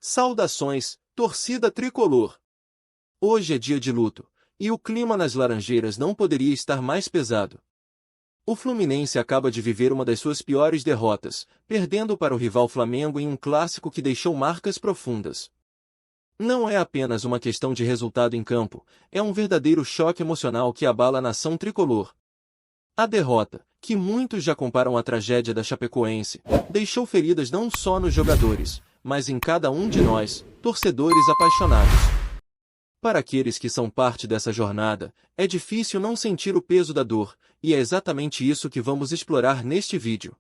Saudações, torcida tricolor! Hoje é dia de luto, e o clima nas Laranjeiras não poderia estar mais pesado. O Fluminense acaba de viver uma das suas piores derrotas, perdendo para o rival Flamengo em um clássico que deixou marcas profundas. Não é apenas uma questão de resultado em campo, é um verdadeiro choque emocional que abala a nação tricolor. A derrota, que muitos já comparam à tragédia da Chapecoense, deixou feridas não só nos jogadores, mas em cada um de nós, torcedores apaixonados. Para aqueles que são parte dessa jornada, é difícil não sentir o peso da dor, e é exatamente isso que vamos explorar neste vídeo.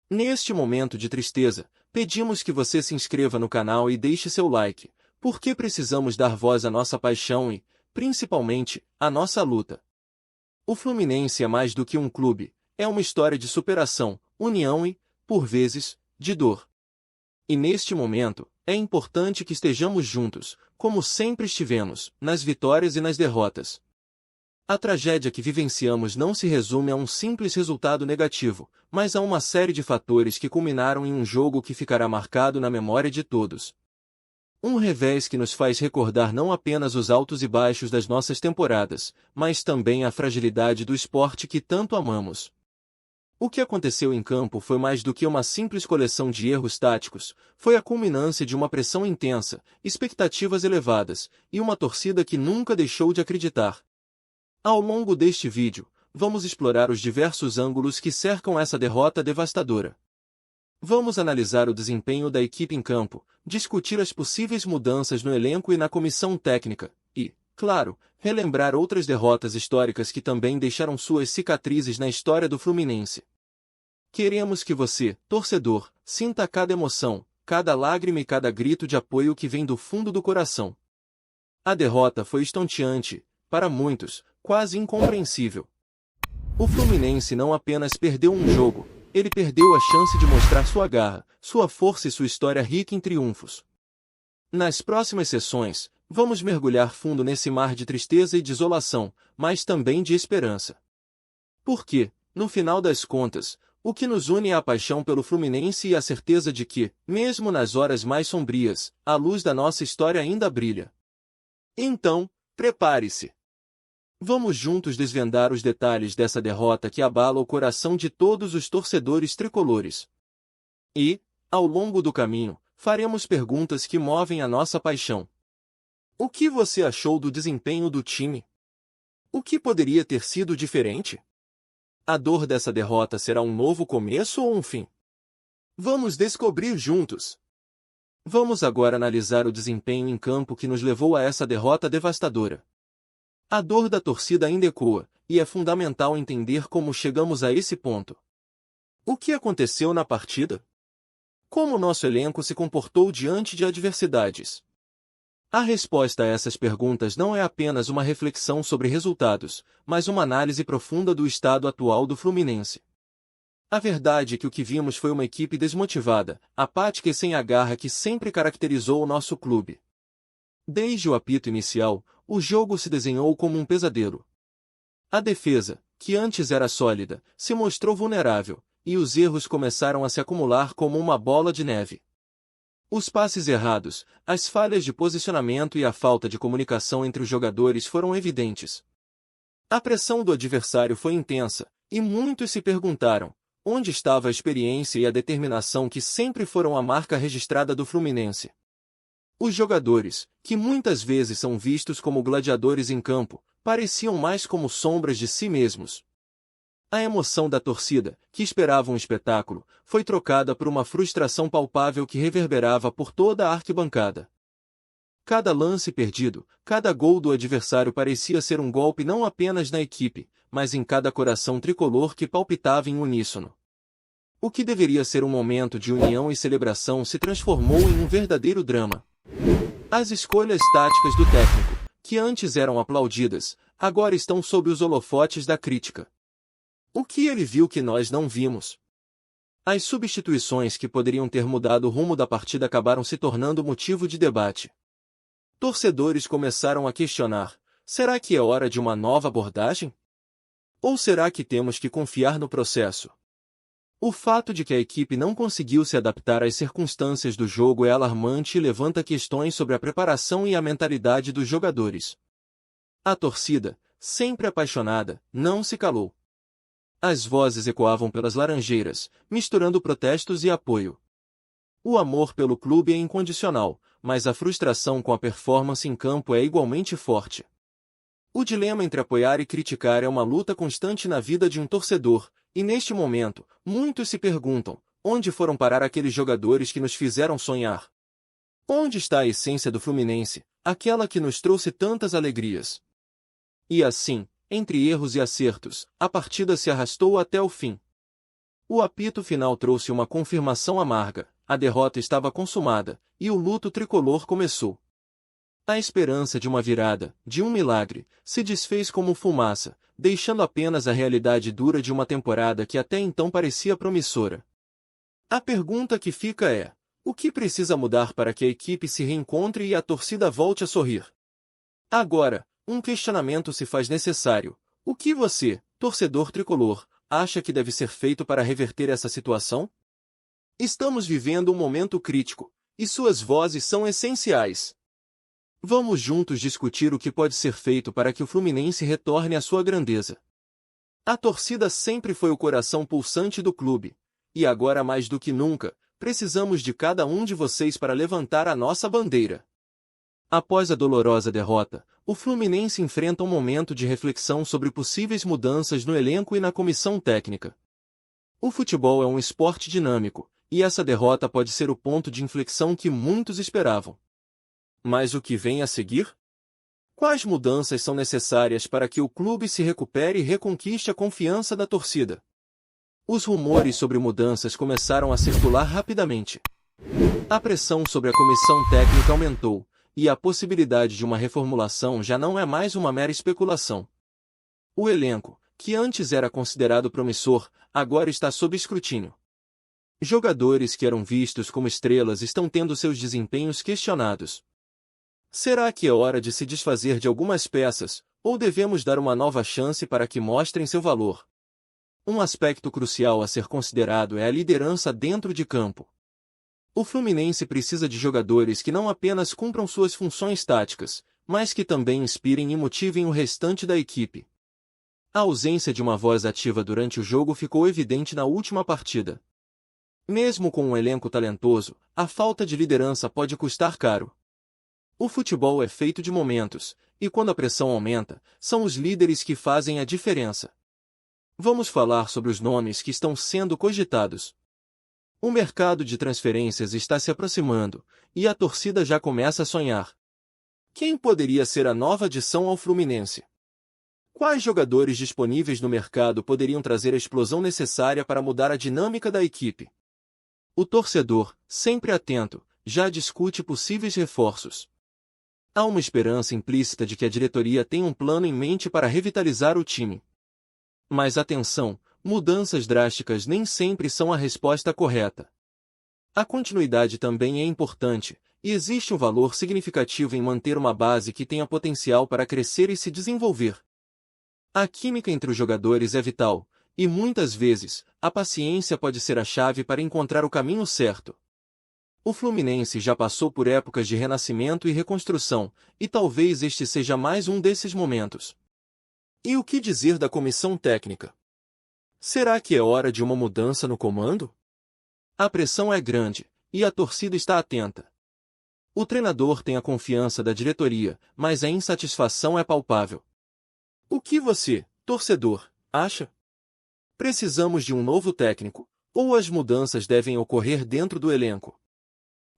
Neste momento de tristeza, pedimos que você se inscreva no canal e deixe seu like, porque precisamos dar voz à nossa paixão e, principalmente, à nossa luta. O Fluminense é mais do que um clube, é uma história de superação, união e, por vezes, de dor. E neste momento, é importante que estejamos juntos, como sempre estivemos, nas vitórias e nas derrotas. A tragédia que vivenciamos não se resume a um simples resultado negativo, mas a uma série de fatores que culminaram em um jogo que ficará marcado na memória de todos. Um revés que nos faz recordar não apenas os altos e baixos das nossas temporadas, mas também a fragilidade do esporte que tanto amamos. O que aconteceu em campo foi mais do que uma simples coleção de erros táticos, foi a culminância de uma pressão intensa, expectativas elevadas, e uma torcida que nunca deixou de acreditar. Ao longo deste vídeo, vamos explorar os diversos ângulos que cercam essa derrota devastadora. Vamos analisar o desempenho da equipe em campo, discutir as possíveis mudanças no elenco e na comissão técnica, e, claro, relembrar outras derrotas históricas que também deixaram suas cicatrizes na história do Fluminense. Queremos que você, torcedor, sinta cada emoção, cada lágrima e cada grito de apoio que vem do fundo do coração. A derrota foi estonteante, para muitos, quase incompreensível. O Fluminense não apenas perdeu um jogo, ele perdeu a chance de mostrar sua garra, sua força e sua história rica em triunfos. Nas próximas sessões, vamos mergulhar fundo nesse mar de tristeza e desolação, mas também de esperança. Porque, no final das contas, o que nos une é a paixão pelo Fluminense e a certeza de que, mesmo nas horas mais sombrias, a luz da nossa história ainda brilha. Então, prepare-se! Vamos juntos desvendar os detalhes dessa derrota que abala o coração de todos os torcedores tricolores. E, ao longo do caminho, faremos perguntas que movem a nossa paixão. O que você achou do desempenho do time? O que poderia ter sido diferente? A dor dessa derrota será um novo começo ou um fim? Vamos descobrir juntos. Vamos agora analisar o desempenho em campo que nos levou a essa derrota devastadora. A dor da torcida ainda ecoa, e é fundamental entender como chegamos a esse ponto. O que aconteceu na partida? Como nosso elenco se comportou diante de adversidades? A resposta a essas perguntas não é apenas uma reflexão sobre resultados, mas uma análise profunda do estado atual do Fluminense. A verdade é que o que vimos foi uma equipe desmotivada, apática e sem a garra que sempre caracterizou o nosso clube. Desde o apito inicial, o jogo se desenhou como um pesadelo. A defesa, que antes era sólida, se mostrou vulnerável, e os erros começaram a se acumular como uma bola de neve. Os passes errados, as falhas de posicionamento e a falta de comunicação entre os jogadores foram evidentes. A pressão do adversário foi intensa, e muitos se perguntaram, onde estava a experiência e a determinação que sempre foram a marca registrada do Fluminense? Os jogadores, que muitas vezes são vistos como gladiadores em campo, pareciam mais como sombras de si mesmos. A emoção da torcida, que esperava um espetáculo, foi trocada por uma frustração palpável que reverberava por toda a arquibancada. Cada lance perdido, cada gol do adversário parecia ser um golpe não apenas na equipe, mas em cada coração tricolor que palpitava em uníssono. O que deveria ser um momento de união e celebração se transformou em um verdadeiro drama. As escolhas táticas do técnico, que antes eram aplaudidas, agora estão sob os holofotes da crítica. O que ele viu que nós não vimos? As substituições que poderiam ter mudado o rumo da partida acabaram se tornando motivo de debate. Torcedores começaram a questionar: será que é hora de uma nova abordagem? Ou será que temos que confiar no processo? O fato de que a equipe não conseguiu se adaptar às circunstâncias do jogo é alarmante e levanta questões sobre a preparação e a mentalidade dos jogadores. A torcida, sempre apaixonada, não se calou. As vozes ecoavam pelas Laranjeiras, misturando protestos e apoio. O amor pelo clube é incondicional, mas a frustração com a performance em campo é igualmente forte. O dilema entre apoiar e criticar é uma luta constante na vida de um torcedor, e neste momento, muitos se perguntam, onde foram parar aqueles jogadores que nos fizeram sonhar? Onde está a essência do Fluminense, aquela que nos trouxe tantas alegrias? E assim, entre erros e acertos, a partida se arrastou até o fim. O apito final trouxe uma confirmação amarga, a derrota estava consumada, e o luto tricolor começou. A esperança de uma virada, de um milagre, se desfez como fumaça, deixando apenas a realidade dura de uma temporada que até então parecia promissora. A pergunta que fica é: o que precisa mudar para que a equipe se reencontre e a torcida volte a sorrir? Agora, um questionamento se faz necessário. O que você, torcedor tricolor, acha que deve ser feito para reverter essa situação? Estamos vivendo um momento crítico, e suas vozes são essenciais. Vamos juntos discutir o que pode ser feito para que o Fluminense retorne à sua grandeza. A torcida sempre foi o coração pulsante do clube, e agora mais do que nunca, precisamos de cada um de vocês para levantar a nossa bandeira. Após a dolorosa derrota, o Fluminense enfrenta um momento de reflexão sobre possíveis mudanças no elenco e na comissão técnica. O futebol é um esporte dinâmico, e essa derrota pode ser o ponto de inflexão que muitos esperavam. Mas o que vem a seguir? Quais mudanças são necessárias para que o clube se recupere e reconquiste a confiança da torcida? Os rumores sobre mudanças começaram a circular rapidamente. A pressão sobre a comissão técnica aumentou, e a possibilidade de uma reformulação já não é mais uma mera especulação. O elenco, que antes era considerado promissor, agora está sob escrutínio. Jogadores que eram vistos como estrelas estão tendo seus desempenhos questionados. Será que é hora de se desfazer de algumas peças, ou devemos dar uma nova chance para que mostrem seu valor? Um aspecto crucial a ser considerado é a liderança dentro de campo. O Fluminense precisa de jogadores que não apenas cumpram suas funções táticas, mas que também inspirem e motivem o restante da equipe. A ausência de uma voz ativa durante o jogo ficou evidente na última partida. Mesmo com um elenco talentoso, a falta de liderança pode custar caro. O futebol é feito de momentos, e quando a pressão aumenta, são os líderes que fazem a diferença. Vamos falar sobre os nomes que estão sendo cogitados. O mercado de transferências está se aproximando, e a torcida já começa a sonhar. Quem poderia ser a nova adição ao Fluminense? Quais jogadores disponíveis no mercado poderiam trazer a explosão necessária para mudar a dinâmica da equipe? O torcedor, sempre atento, já discute possíveis reforços. Há uma esperança implícita de que a diretoria tem um plano em mente para revitalizar o time. Mas atenção, mudanças drásticas nem sempre são a resposta correta. A continuidade também é importante, e existe um valor significativo em manter uma base que tenha potencial para crescer e se desenvolver. A química entre os jogadores é vital, e muitas vezes, a paciência pode ser a chave para encontrar o caminho certo. O Fluminense já passou por épocas de renascimento e reconstrução, e talvez este seja mais um desses momentos. E o que dizer da comissão técnica? Será que é hora de uma mudança no comando? A pressão é grande, e a torcida está atenta. O treinador tem a confiança da diretoria, mas a insatisfação é palpável. O que você, torcedor, acha? Precisamos de um novo técnico, ou as mudanças devem ocorrer dentro do elenco?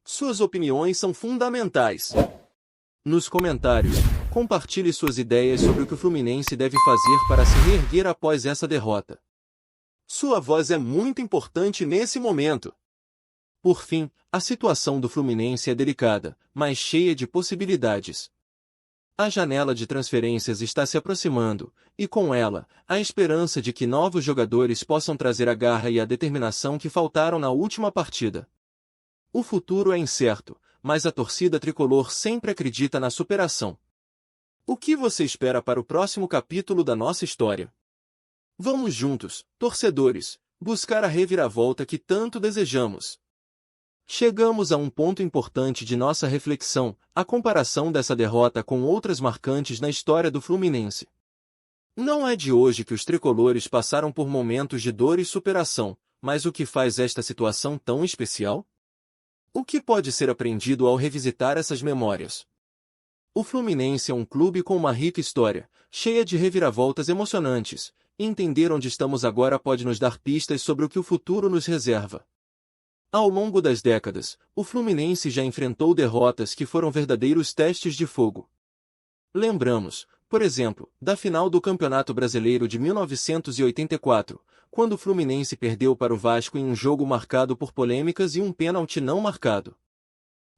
Suas opiniões são fundamentais. Nos comentários, compartilhe suas ideias sobre o que o Fluminense deve fazer para se reerguer após essa derrota. Sua voz é muito importante nesse momento. Por fim, a situação do Fluminense é delicada, mas cheia de possibilidades. A janela de transferências está se aproximando, e com ela, a esperança de que novos jogadores possam trazer a garra e a determinação que faltaram na última partida. O futuro é incerto, mas a torcida tricolor sempre acredita na superação. O que você espera para o próximo capítulo da nossa história? Vamos juntos, torcedores, buscar a reviravolta que tanto desejamos. Chegamos a um ponto importante de nossa reflexão, a comparação dessa derrota com outras marcantes na história do Fluminense. Não é de hoje que os tricolores passaram por momentos de dor e superação, mas o que faz esta situação tão especial? O que pode ser aprendido ao revisitar essas memórias? O Fluminense é um clube com uma rica história, cheia de reviravoltas emocionantes, e entender onde estamos agora pode nos dar pistas sobre o que o futuro nos reserva. Ao longo das décadas, o Fluminense já enfrentou derrotas que foram verdadeiros testes de fogo. Lembramos, por exemplo, da final do Campeonato Brasileiro de 1984, quando o Fluminense perdeu para o Vasco em um jogo marcado por polêmicas e um pênalti não marcado.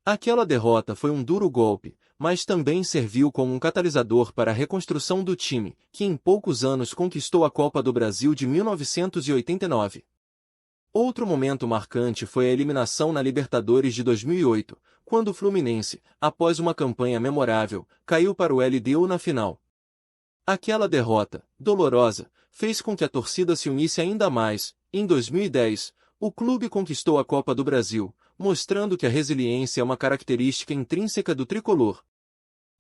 Aquela derrota foi um duro golpe, mas também serviu como um catalisador para a reconstrução do time, que em poucos anos conquistou a Copa do Brasil de 1989. Outro momento marcante foi a eliminação na Libertadores de 2008, quando o Fluminense, após uma campanha memorável, caiu para o LDU na final. Aquela derrota, dolorosa, fez com que a torcida se unisse ainda mais. Em 2010, o clube conquistou a Copa do Brasil, mostrando que a resiliência é uma característica intrínseca do tricolor.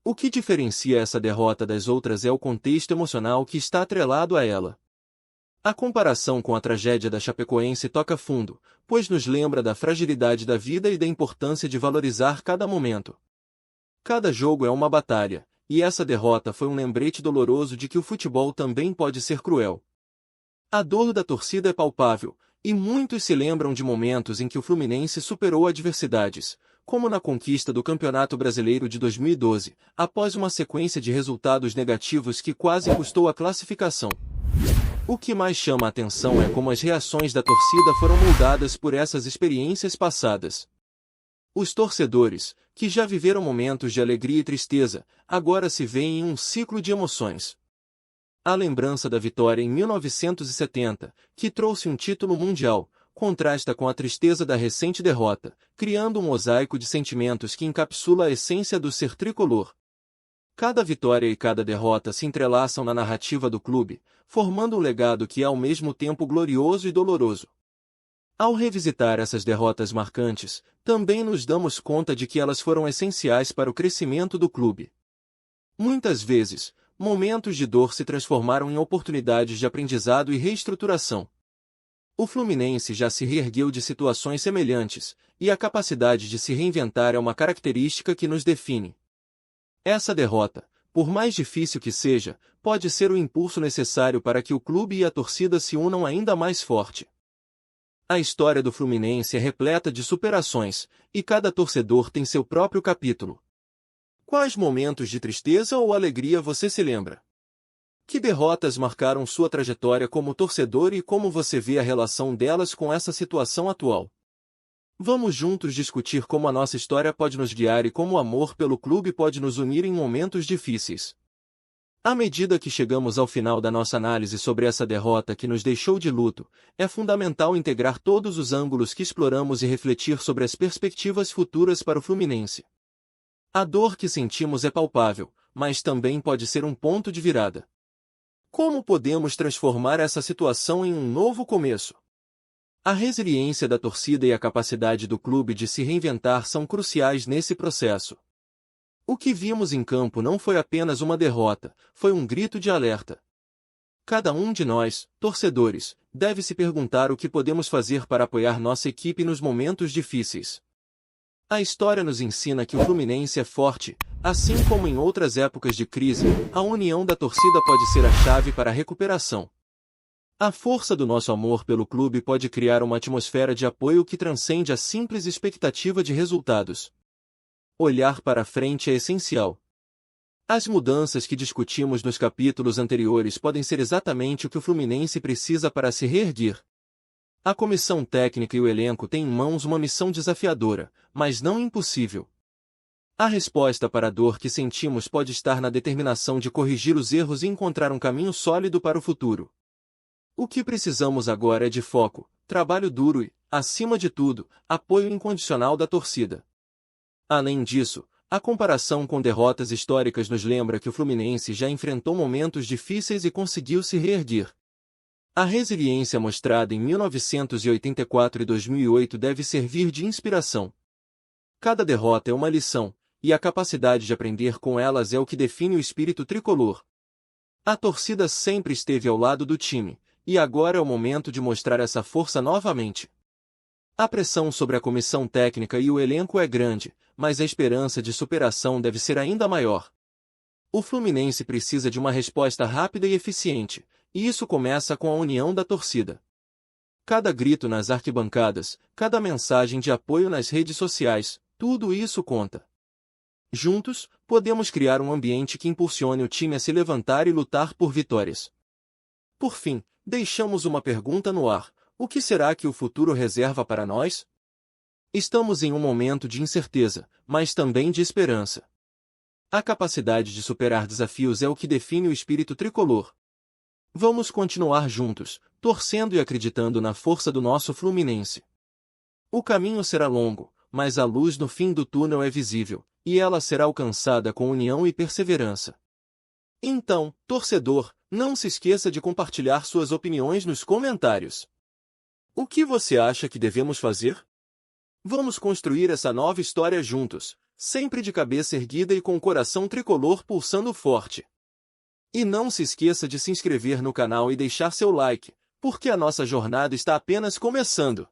O que diferencia essa derrota das outras é o contexto emocional que está atrelado a ela. A comparação com a tragédia da Chapecoense toca fundo, pois nos lembra da fragilidade da vida e da importância de valorizar cada momento. Cada jogo é uma batalha, e essa derrota foi um lembrete doloroso de que o futebol também pode ser cruel. A dor da torcida é palpável, e muitos se lembram de momentos em que o Fluminense superou adversidades, como na conquista do Campeonato Brasileiro de 2012, após uma sequência de resultados negativos que quase custou a classificação. O que mais chama a atenção é como as reações da torcida foram moldadas por essas experiências passadas. Os torcedores, que já viveram momentos de alegria e tristeza, agora se veem em um ciclo de emoções. A lembrança da vitória em 1970, que trouxe um título mundial, contrasta com a tristeza da recente derrota, criando um mosaico de sentimentos que encapsula a essência do ser tricolor. Cada vitória e cada derrota se entrelaçam na narrativa do clube, formando um legado que é ao mesmo tempo glorioso e doloroso. Ao revisitar essas derrotas marcantes, também nos damos conta de que elas foram essenciais para o crescimento do clube. Muitas vezes, momentos de dor se transformaram em oportunidades de aprendizado e reestruturação. O Fluminense já se reergueu de situações semelhantes, e a capacidade de se reinventar é uma característica que nos define. Essa derrota, por mais difícil que seja, pode ser o impulso necessário para que o clube e a torcida se unam ainda mais forte. A história do Fluminense é repleta de superações, e cada torcedor tem seu próprio capítulo. Quais momentos de tristeza ou alegria você se lembra? Que derrotas marcaram sua trajetória como torcedor e como você vê a relação delas com essa situação atual? Vamos juntos discutir como a nossa história pode nos guiar e como o amor pelo clube pode nos unir em momentos difíceis. À medida que chegamos ao final da nossa análise sobre essa derrota que nos deixou de luto, é fundamental integrar todos os ângulos que exploramos e refletir sobre as perspectivas futuras para o Fluminense. A dor que sentimos é palpável, mas também pode ser um ponto de virada. Como podemos transformar essa situação em um novo começo? A resiliência da torcida e a capacidade do clube de se reinventar são cruciais nesse processo. O que vimos em campo não foi apenas uma derrota, foi um grito de alerta. Cada um de nós, torcedores, deve se perguntar o que podemos fazer para apoiar nossa equipe nos momentos difíceis. A história nos ensina que o Fluminense é forte, assim como em outras épocas de crise, a união da torcida pode ser a chave para a recuperação. A força do nosso amor pelo clube pode criar uma atmosfera de apoio que transcende a simples expectativa de resultados. Olhar para a frente é essencial. As mudanças que discutimos nos capítulos anteriores podem ser exatamente o que o Fluminense precisa para se reerguer. A comissão técnica e o elenco têm em mãos uma missão desafiadora, mas não impossível. A resposta para a dor que sentimos pode estar na determinação de corrigir os erros e encontrar um caminho sólido para o futuro. O que precisamos agora é de foco, trabalho duro e, acima de tudo, apoio incondicional da torcida. Além disso, a comparação com derrotas históricas nos lembra que o Fluminense já enfrentou momentos difíceis e conseguiu se reerguer. A resiliência mostrada em 1984 e 2008 deve servir de inspiração. Cada derrota é uma lição, e a capacidade de aprender com elas é o que define o espírito tricolor. A torcida sempre esteve ao lado do time, e agora é o momento de mostrar essa força novamente. A pressão sobre a comissão técnica e o elenco é grande, mas a esperança de superação deve ser ainda maior. O Fluminense precisa de uma resposta rápida e eficiente, e isso começa com a união da torcida. Cada grito nas arquibancadas, cada mensagem de apoio nas redes sociais, tudo isso conta. Juntos, podemos criar um ambiente que impulsione o time a se levantar e lutar por vitórias. Por fim, deixamos uma pergunta no ar: o que será que o futuro reserva para nós? Estamos em um momento de incerteza, mas também de esperança. A capacidade de superar desafios é o que define o espírito tricolor. Vamos continuar juntos, torcendo e acreditando na força do nosso Fluminense. O caminho será longo, mas a luz no fim do túnel é visível, e ela será alcançada com união e perseverança. Então, torcedor, não se esqueça de compartilhar suas opiniões nos comentários. O que você acha que devemos fazer? Vamos construir essa nova história juntos, sempre de cabeça erguida e com o coração tricolor pulsando forte. E não se esqueça de se inscrever no canal e deixar seu like, porque a nossa jornada está apenas começando.